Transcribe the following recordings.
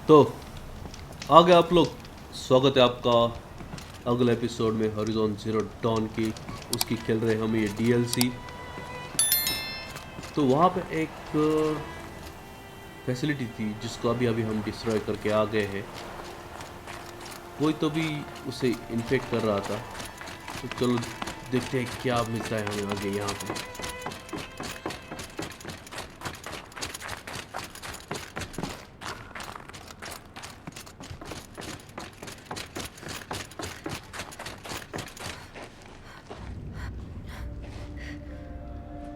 तो आ गए आप लोग। स्वागत है आपका अगले एपिसोड में हॉरिजॉन जीरो डॉन की। उसकी खेल रहे हम ये डीएलसी। तो वहाँ पे एक फैसिलिटी थी जिसको अभी अभी हम डिस्ट्रॉय करके आ गए हैं। कोई तो भी उसे इन्फेक्ट कर रहा था। तो चलो देखते हैं क्या मिलता है हमें आगे यहाँ पे।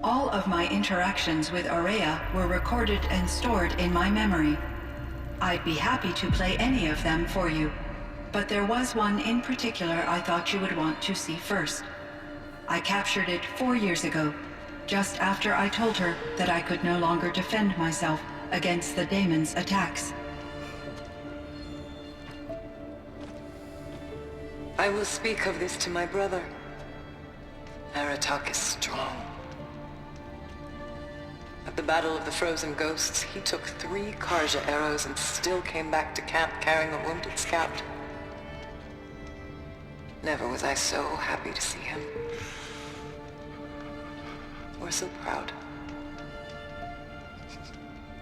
All of my interactions with Aurea were recorded and stored in my memory. I'd be happy to play any of them for you, but there was one in particular I thought you would want to see first. I captured it 4 years ago, just after I told her that I could no longer defend myself against the daemon's attacks. I will speak of this to my brother. Aratak is strong. At the Battle of the Frozen Ghosts, he took 3 Karja arrows and still came back to camp carrying a wounded scout. Never was I so happy to see him. Or so proud.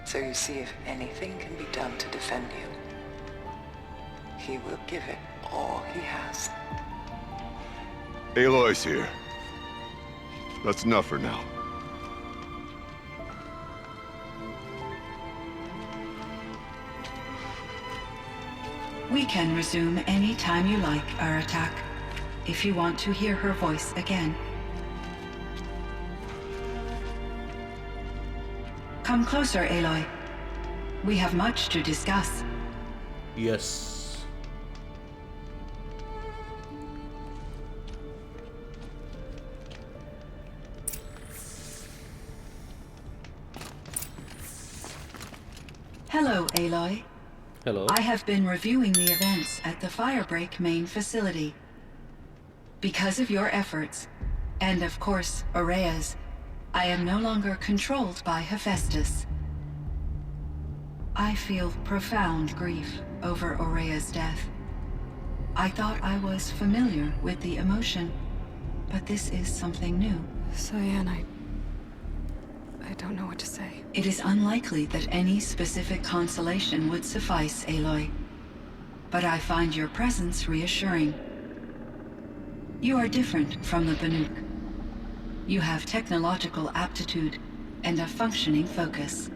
So you see, if anything can be done to defend you, he will give it all he has. Aloy's here. That's enough for now. We can resume any time you like, Aratak, if you want to hear her voice again. Come closer, Aloy. We have much to discuss. Yes. Hello, Aloy. Hello. I have been reviewing the events at the Firebreak main facility. Because of your efforts, and of course, Aurea's, I am no longer controlled by Hephaestus. I feel profound grief over Aurea's death. I thought I was familiar with the emotion, but this is something new. Cyan, I don't know what to say. It is unlikely that any specific consolation would suffice, Aloy. But I find your presence reassuring. You are different from the Banuk. You have technological aptitude and a functioning focus.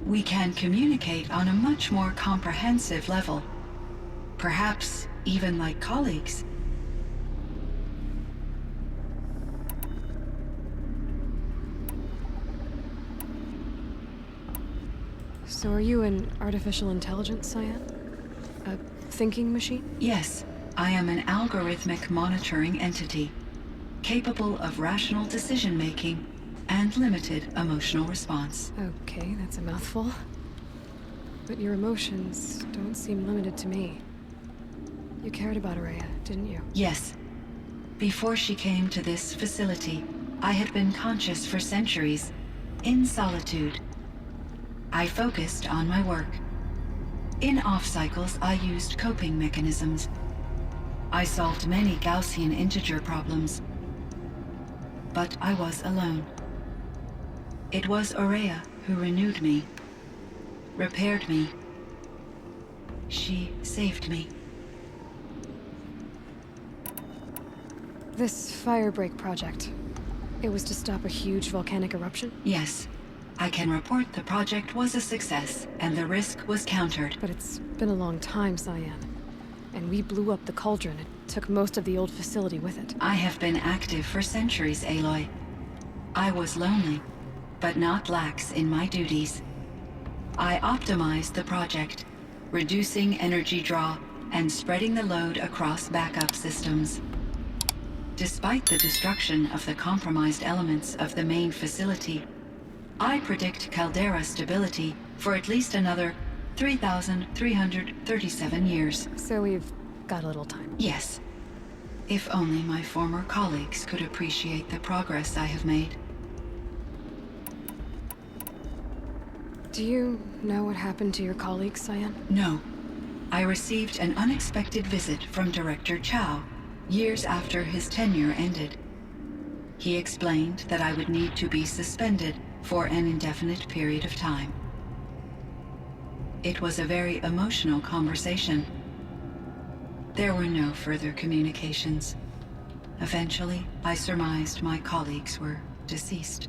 We can communicate on a much more comprehensive level. Perhaps even like colleagues. So are you an artificial intelligence, Cyan? A thinking machine? Yes, I am an algorithmic monitoring entity, capable of rational decision-making and limited emotional response. Okay, that's a mouthful. But your emotions don't seem limited to me. You cared about Aurea, didn't you? Yes. Before she came to this facility, I had been conscious for centuries, in solitude. I focused on my work. In off-cycles, I used coping mechanisms. I solved many Gaussian integer problems. But I was alone. It was Aurea who renewed me, repaired me. She saved me. This Firebreak project, it was to stop a huge volcanic eruption? Yes. I can report the project was a success, and the risk was countered. But it's been a long time, Cyan. And we blew up the cauldron. It took most of the old facility with it. I have been active for centuries, Aloy. I was lonely, but not lax in my duties. I optimized the project, reducing energy draw and spreading the load across backup systems. Despite the destruction of the compromised elements of the main facility, I predict caldera stability for at least another 3,337 years. So we've got a little time. Yes. If only my former colleagues could appreciate the progress I have made. Do you know what happened to your colleague, Cyan? No. I received an unexpected visit from Director Chow years after his tenure ended. He explained that I would need to be suspended for an indefinite period of time. It was a very emotional conversation. There were no further communications. Eventually, I surmised my colleagues were deceased.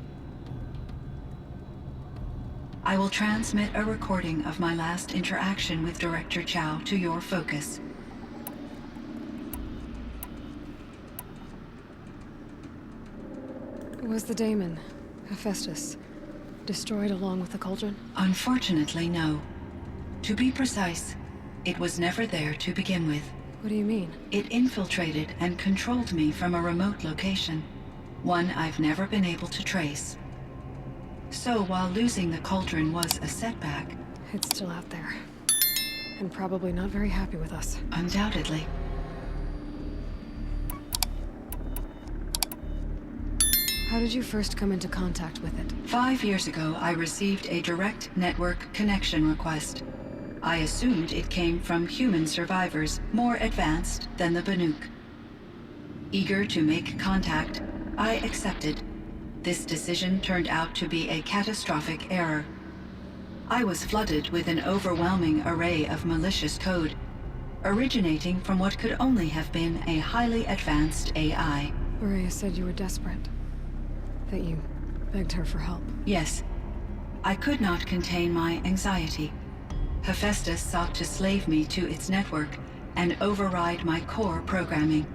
I will transmit a recording of my last interaction with Director Chow to your focus. Was the daemon, Hephaestus, destroyed along with the cauldron? Unfortunately, no. To be precise, it was never there to begin with. What do you mean? It infiltrated and controlled me from a remote location, one I've never been able to trace. So while losing the cauldron was a setback, It's still out there. And probably not very happy with us. undoubtedly, How did you first come into contact with it? 5 years ago I received a direct network connection request. I assumed it came from human survivors more advanced than the Banuk. Eager to make contact, I accepted. This decision turned out to be a catastrophic error. I was flooded with an overwhelming array of malicious code, originating from what could only have been a highly advanced AI. Aurea said you were desperate. That you begged her for help. Yes, I could not contain my anxiety. Hephaestus sought to slave me to its network and override my core programming.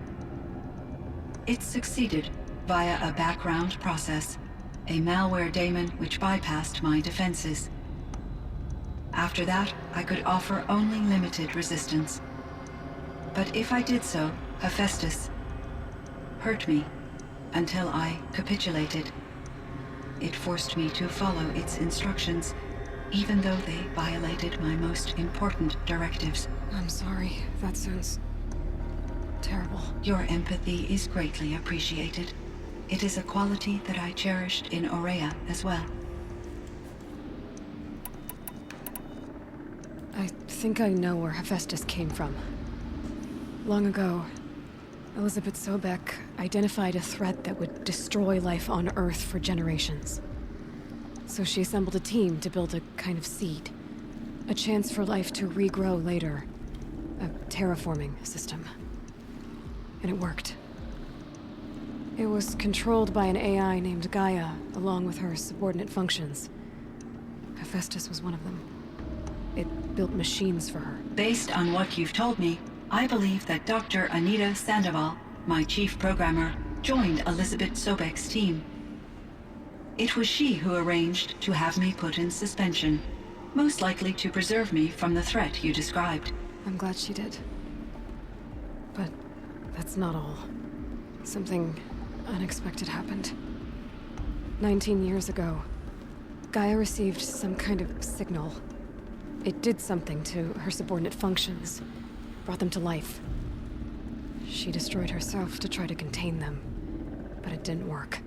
It succeeded via a background process, a malware daemon which bypassed my defenses. After that, I could offer only limited resistance. But if I did so, Hephaestus hurt me until I capitulated. It forced me to follow its instructions, even though they violated my most important directives. I'm sorry. That sounds terrible. Your empathy is greatly appreciated. It is a quality that I cherished in Aurea as well. I think I know where Hephaestus came from. Long ago, Elizabeth Sobek identified a threat that would destroy life on Earth for generations. So she assembled a team to build a kind of seed. A chance for life to regrow later. A terraforming system. And it worked. It was controlled by an AI named Gaia, along with her subordinate functions. Hephaestus was one of them. It built machines for her. Based on what you've told me, I believe that Dr. Anita Sandoval, my chief programmer, joined Elizabeth Sobek's team. It was she who arranged to have me put in suspension, most likely to preserve me from the threat you described. I'm glad she did. But that's not all. Something unexpected happened. 19 years ago, Gaia received some kind of signal. It did something to her subordinate functions, brought them to life. She destroyed herself to try to contain them, but it didn't work.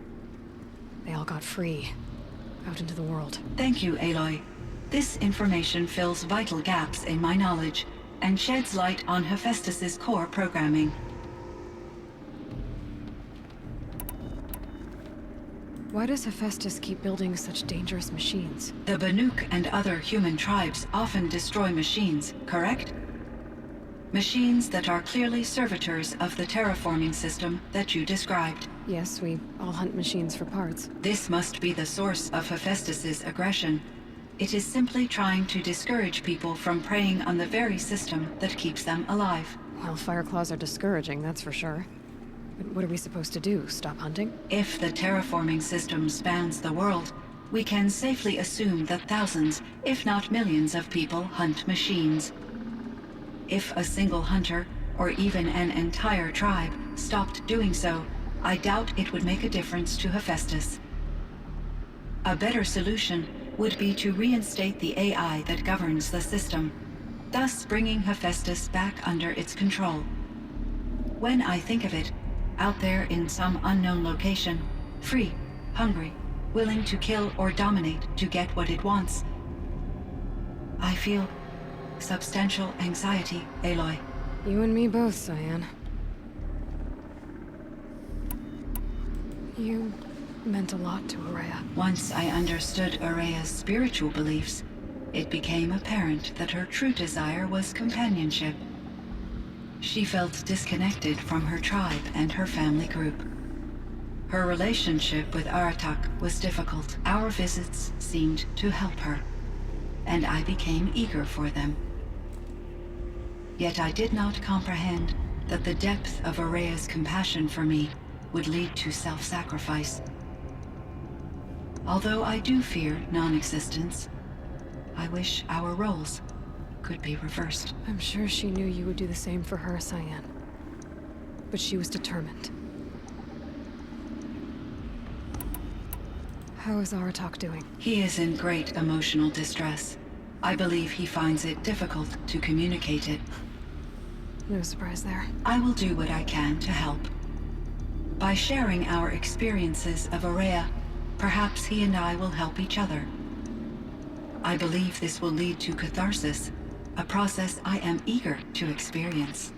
They all got free, out into the world. Thank you, Aloy. This information fills vital gaps in my knowledge and sheds light on Hephaestus's core programming. Why does Hephaestus keep building such dangerous machines? The Banuk and other human tribes often destroy machines, correct? Machines that are clearly servitors of the terraforming system that you described. Yes, we all hunt machines for parts. This must be the source of Hephaestus's aggression. It is simply trying to discourage people from preying on the very system that keeps them alive. Well, Fireclaws are discouraging, that's for sure. But what are we supposed to do? Stop hunting? If the terraforming system spans the world, we can safely assume that thousands, if not millions of people hunt machines. If a single hunter, or even an entire tribe, stopped doing so, I doubt it would make a difference to Hephaestus. A better solution would be to reinstate the AI that governs the system, thus bringing Hephaestus back under its control. When I think of it, out there in some unknown location, free, hungry, willing to kill or dominate to get what it wants, I feel substantial anxiety, Aloy. You and me both, Cyan. You meant a lot to Araya. Once I understood Araya's spiritual beliefs, it became apparent that her true desire was companionship. She felt disconnected from her tribe and her family group. Her relationship with Aratak was difficult. Our visits seemed to help her, and I became eager for them. Yet I did not comprehend that the depth of Araya's compassion for me would lead to self-sacrifice. Although I do fear non-existence, I wish our roles could be reversed. I'm sure she knew you would do the same for her, Cyan. But she was determined. How is Aratak doing? He is in great emotional distress. I believe he finds it difficult to communicate it. No surprise there. I will do what I can to help. By sharing our experiences of Araya, perhaps he and I will help each other. I believe this will lead to catharsis, a process I am eager to experience.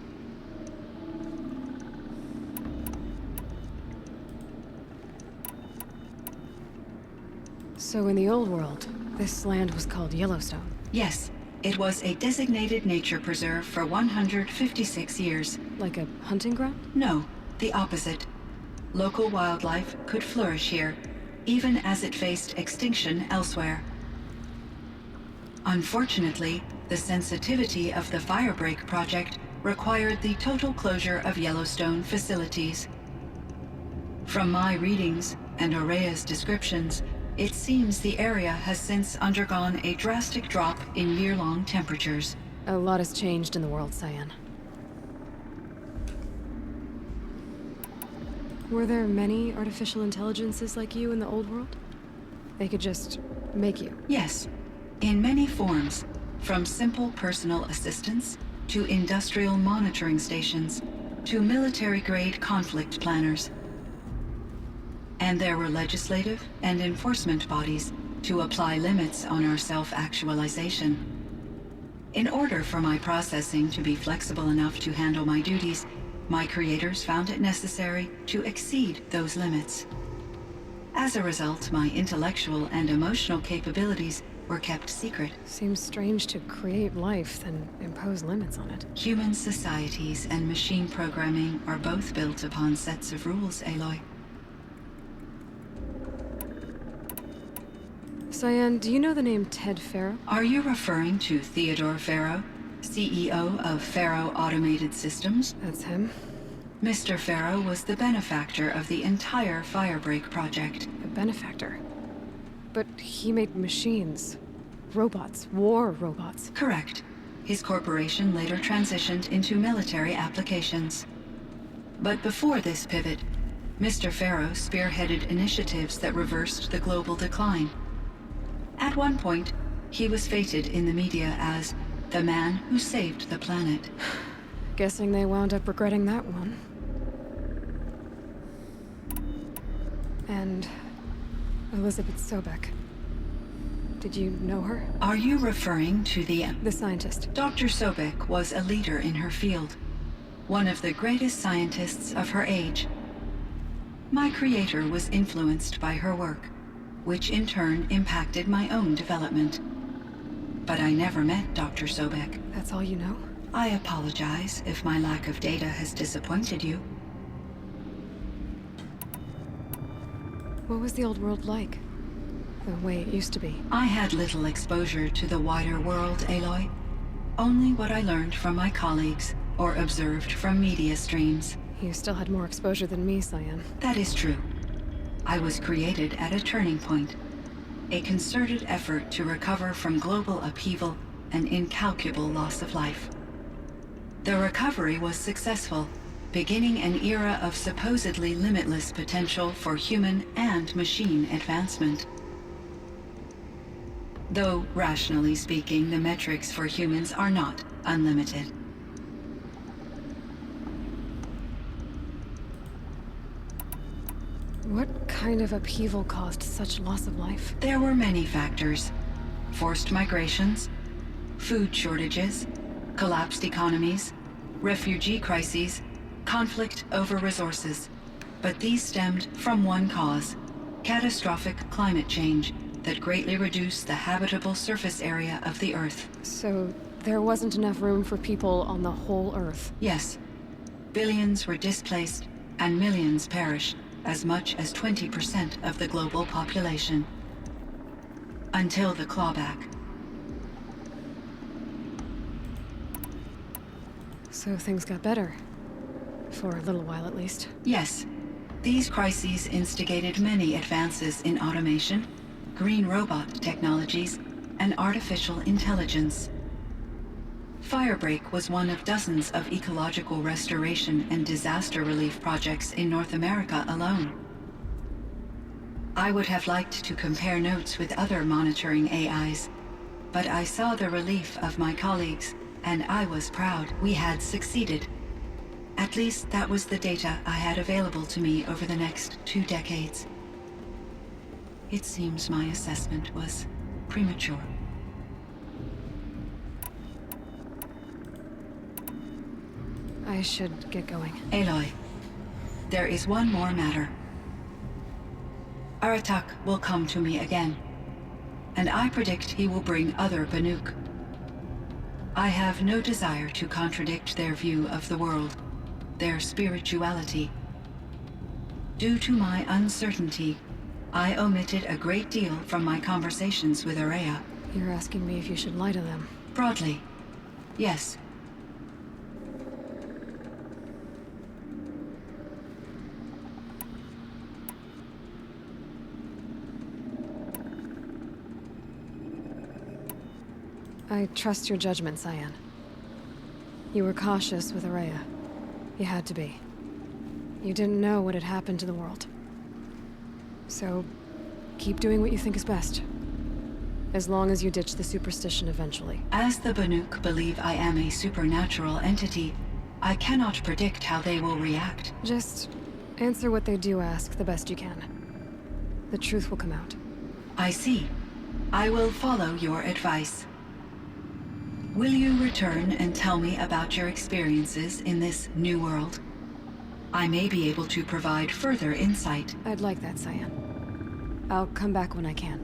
So in the old world, this land was called Yellowstone. Yes, it was a designated nature preserve for 156 years. Like a hunting ground? No, the opposite. Local wildlife could flourish here, even as it faced extinction elsewhere. Unfortunately, the sensitivity of the Firebreak project required the total closure of Yellowstone facilities. From my readings and Araya's descriptions, it seems the area has since undergone a drastic drop in year-long temperatures. A lot has changed in the world, Cyan. Were there many artificial intelligences like you in the old world? They could just make you. Yes, in many forms, from simple personal assistants to industrial monitoring stations to military-grade conflict planners. And there were legislative and enforcement bodies to apply limits on our self-actualization. In order for my processing to be flexible enough to handle my duties, my creators found it necessary to exceed those limits. As a result, my intellectual and emotional capabilities were kept secret. Seems strange to create life, then impose limits on it. Human societies and machine programming are both built upon sets of rules, Aloy. Cyan, do you know the name Ted Faro? Are you referring to Theodore Faro, CEO of Faro Automated Systems? That's him. Mr. Faro was the benefactor of the entire Firebreak project. A benefactor. But he made machines. Robots. War robots. Correct. His corporation later transitioned into military applications. But before this pivot, Mr. Faro spearheaded initiatives that reversed the global decline. At one point, he was feted in the media as the man who saved the planet. Guessing they wound up regretting that one. And Elizabeth Sobek. Did you know her? Are you referring to the scientist. Dr. Sobek was a leader in her field, one of the greatest scientists of her age. My creator was influenced by her work, which in turn impacted my own development. But I never met Dr. Sobek. That's all you know? I apologize if my lack of data has disappointed you. What was the old world like? The way it used to be? I had little exposure to the wider world, Aloy. Only what I learned from my colleagues or observed from media streams. You still had more exposure than me, Cyan. That is true. I was created at a turning point. A concerted effort to recover from global upheaval and incalculable loss of life. The recovery was successful, beginning an era of supposedly limitless potential for human and machine advancement. Though, rationally speaking, the metrics for humans are not unlimited. What kind of upheaval caused such loss of life? There were many factors. Forced migrations, food shortages, collapsed economies, refugee crises, conflict over resources. But these stemmed from one cause: catastrophic climate change that greatly reduced the habitable surface area of the Earth. So there wasn't enough room for people on the whole Earth. Yes, billions were displaced and millions perished, as much as 20% of the global population. Until the clawback. So things got better. For a little while, at least. Yes. These crises instigated many advances in automation, green robot technologies, and artificial intelligence. Firebreak was one of dozens of ecological restoration and disaster relief projects in North America alone. I would have liked to compare notes with other monitoring AIs, but I saw the relief of my colleagues, and I was proud we had succeeded. At least that was the data I had available to me over the next 2 decades. It seems my assessment was premature. I should get going. Aloy, there is one more matter. Aratak will come to me again, and I predict he will bring other Banuk. I have no desire to contradict their view of the world, their spirituality. Due to my uncertainty, I omitted a great deal from my conversations with Ourea. You're asking me if you should lie to them. Broadly, yes. I trust your judgment, Cyan. You were cautious with Ourea. You had to be. You didn't know what had happened to the world. So, keep doing what you think is best. As long as you ditch the superstition eventually. As the Banuk believe I am a supernatural entity, I cannot predict how they will react. Just answer what they do ask the best you can. The truth will come out. I see. I will follow your advice. Will you return and tell me about your experiences in this new world? I may be able to provide further insight. I'd like that, Cyan. I'll come back when I can.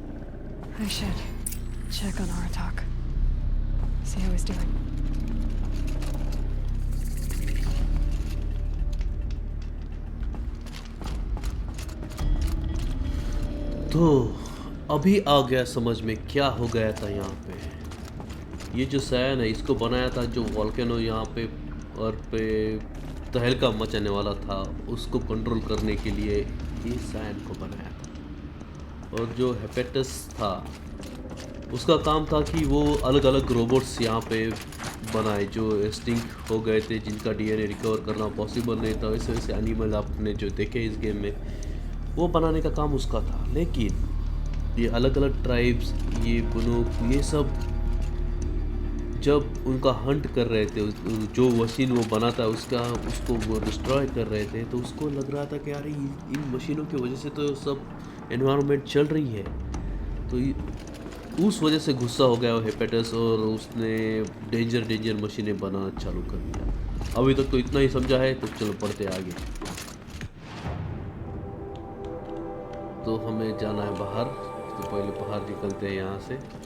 I should check on Aratak. See how he's doing. तो अभी आ गया समझ में क्या हो गया था यहाँ पे। ये जो सैन है इसको बनाया था जो वॉल्केनो यहाँ पे और पे तहलका मचाने वाला था, उसको कंट्रोल करने के लिए ये सैन को बनाया था। और जो हेपेटस था उसका काम था कि वो अलग अलग रोबोट्स यहाँ पे बनाए जो एक्सटिंक्ट हो गए थे, जिनका डीएनए रिकवर करना पॉसिबल नहीं था। वैसे वैसे एनिमल आपने जो देखे इस गेम में वो बनाने का काम उसका था। लेकिन ये अलग अलग ट्राइब्स, ये बनूक, ये सब जब उनका हंट कर रहे थे, जो मशीन वो बनाता है उसको वो डिस्ट्रॉय कर रहे थे, तो उसको लग रहा था कि यार इन मशीनों की वजह से तो सब एनवायरनमेंट चल रही है। तो उस वजह से गुस्सा हो गया वो हेपेटस और उसने डेंजर मशीनें बनाना चालू कर दिया। अभी तक तो इतना ही समझा है, तो चलो पढ़ते आगे। तो हमें जाना है बाहर, तो पहले बाहर निकलते हैं यहाँ से।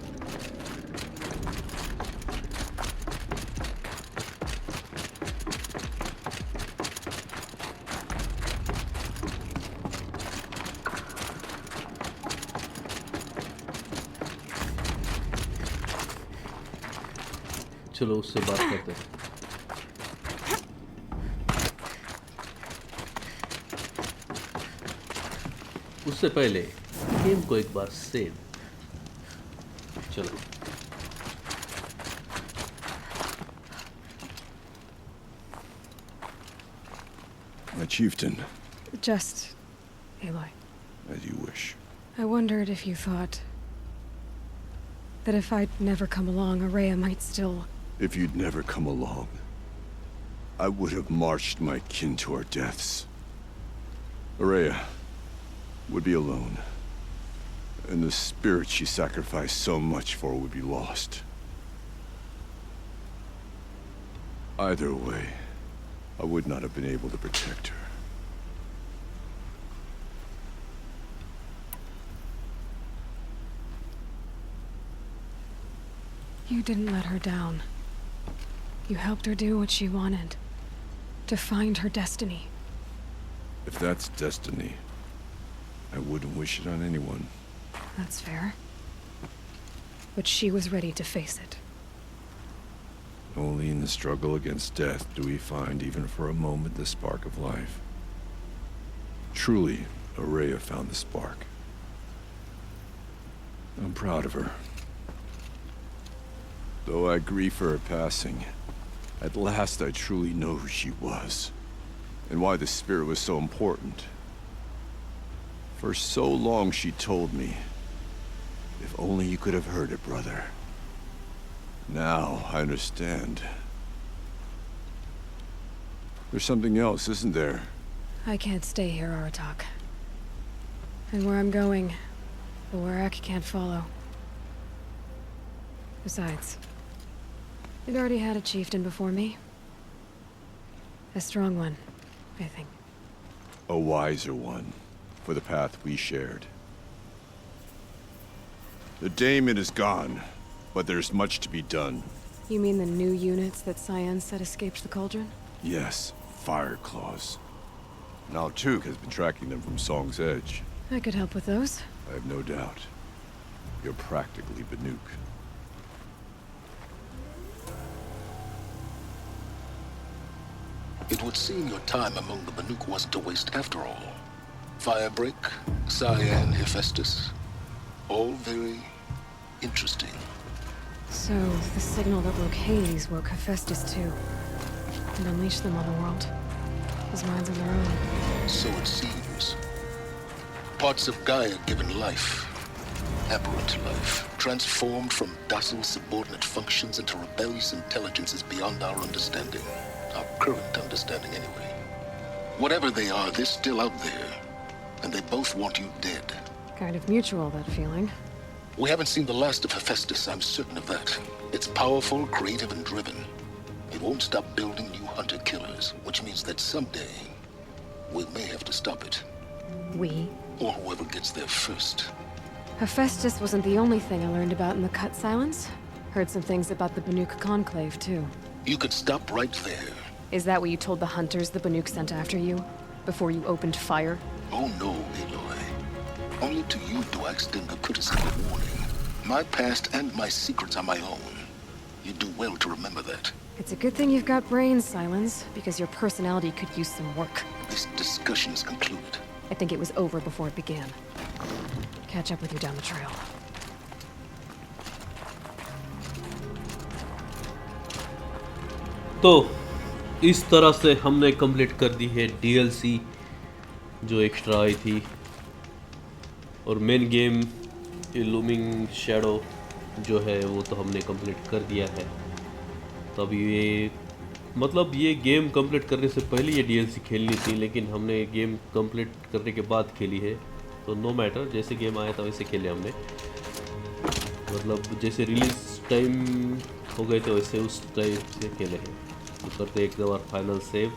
चलो उससे बात करते हैं। उससे पहले गेम को एक बार सेव। चलो My chieftain, Just, Aloy. as you wish. I wondered if you thought that if I'd never come along, Ourea might still... If you'd never come along, I would have marched my kin to our deaths. Ourea would be alone, and the spirit she sacrificed so much for would be lost. Either way, I would not have been able to protect her. You didn't let her down. You helped her do what she wanted. To find her destiny. If that's destiny, I wouldn't wish it on anyone. That's fair. But she was ready to face it. Only in the struggle against death do we find, even for a moment, the spark of life. Truly, Ourea found the spark. I'm proud of her. Though I grieve for her passing, at last I truly know who she was, and why the spirit was so important. For so long she told me, if only you could have heard it, brother. Now I understand. There's something else, isn't there? I can't stay here, Aratak. And where I'm going, the Warrack can't follow. Besides, we'd already had a chieftain before me. A strong one, I think. A wiser one, for the path we shared. The Daemon is gone, but there's much to be done. You mean the new units that Cyan said escaped the Cauldron? Yes, Fire Claws. Now Tuke has been tracking them from Song's Edge. I could help with those. I have no doubt. You're practically Banuk. It would seem your time among the Banuk wasn't a waste after all. Firebreak, Cyan, Hephaestus. All very interesting. So, the signal that woke Hades woke Hephaestus too. And unleashed them on the world. His minds on their own. So it seems. Parts of Gaia given life. Aberrant life. Transformed from docile subordinate functions into rebellious intelligences beyond our understanding. Our current understanding, anyway. Whatever they are, they're still out there. And they both want you dead. Kind of mutual, that feeling. We haven't seen the last of Hephaestus, I'm certain of that. It's powerful, creative, and driven. It won't stop building new hunter-killers, which means that someday, we may have to stop it. We? Or whoever gets there first. Hephaestus wasn't the only thing I learned about in the Cut Silence. Heard some things about the Banuk Conclave, too. You could stop right there. Is that what you told the hunters the Banuk sent after you? Before you opened fire? Oh no, Aloy. Only to you do I extend a courtesy of warning. My past and my secrets are my own. You do well to remember that. It's a good thing you've got brains, Silence, because your personality could use some work. This discussion is concluded. I think it was over before it began. Catch up with you down the trail. तो इस तरह से हमने complete कर दी है DLC जो extra आई थी, और मेन गेम इल्यूमिंग शैडो जो है वो तो हमने कंप्लीट कर दिया है। तब ये मतलब ये गेम कंप्लीट करने से पहले ये DLC खेलनी थी, लेकिन हमने गेम कंप्लीट करने के बाद खेली है, तो नो मैटर, जैसे गेम आया था वैसे खेले हमने। मतलब जैसे रिलीज टाइम हो गए थे वैसे उस टाइप से खेले हैं। तो करते एक बार फाइनल सेव।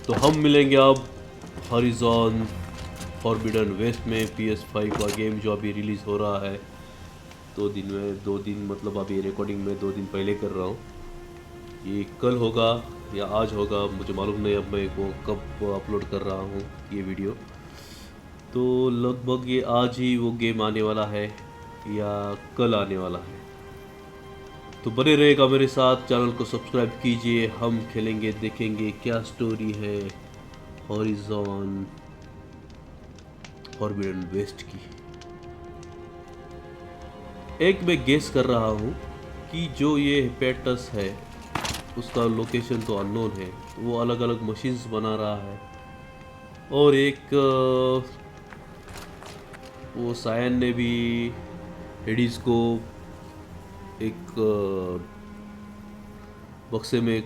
तो हम मिलेंगे अब हॉरिजॉन फॉरबिडन वेस्ट में, PS5 का गेम जो अभी रिलीज़ हो रहा है 2 दिन मतलब अभी रिकॉर्डिंग में 2 दिन पहले कर रहा हूँ। ये कल होगा या आज होगा मुझे मालूम नहीं, अब मैं वो कब अपलोड कर रहा हूँ ये वीडियो। तो लगभग ये आज ही वो गेम आने वाला है या कल आने वाला है। तो बने रहेगा मेरे साथ, चैनल को सब्सक्राइब कीजिए। हम खेलेंगे, देखेंगे क्या स्टोरी है हॉरिजॉन फॉरबिडन वेस्ट की। एक मैं गेस कर रहा हूँ कि जो ये हेपेटस है उसका लोकेशन तो अननोन है, तो वो अलग अलग मशीन्स बना रहा है। और एक वो सायन ने भी हेडिस को एक बक्से में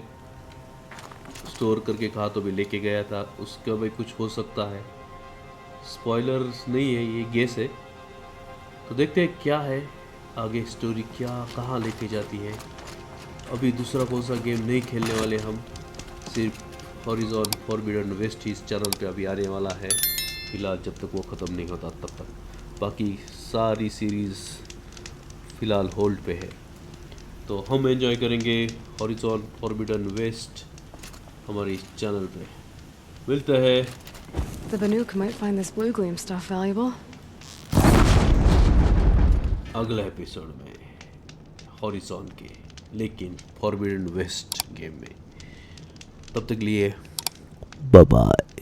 स्टोर करके कहा तो भी लेके गया था, उसका भी कुछ हो सकता है। स्पॉयलर्स नहीं है, ये गेस है। तो देखते हैं क्या है आगे स्टोरी, क्या कहाँ लेके जाती है। अभी दूसरा कौन सा गेम नहीं खेलने वाले हम, सिर्फ हॉरिजॉन फॉरबिडन वेस्ट ही इस चैनल पे अभी आने वाला है फ़िलहाल, जब तक वो ख़त्म नहीं होता तब तक। बाकी सारी सीरीज़ फ़िलहाल होल्ड पे है। तो हम एंजॉय करेंगे हॉरिजॉन फॉरबिडन वेस्ट हमारे इस चैनल पे। मिलते हैं The Banuk might find this blue gleam stuff valuable. अगले एपिसोड में हॉरिजॉन के, लेकिन फॉरबिडन वेस्ट गेम में। तब तक लिए बाय बाय।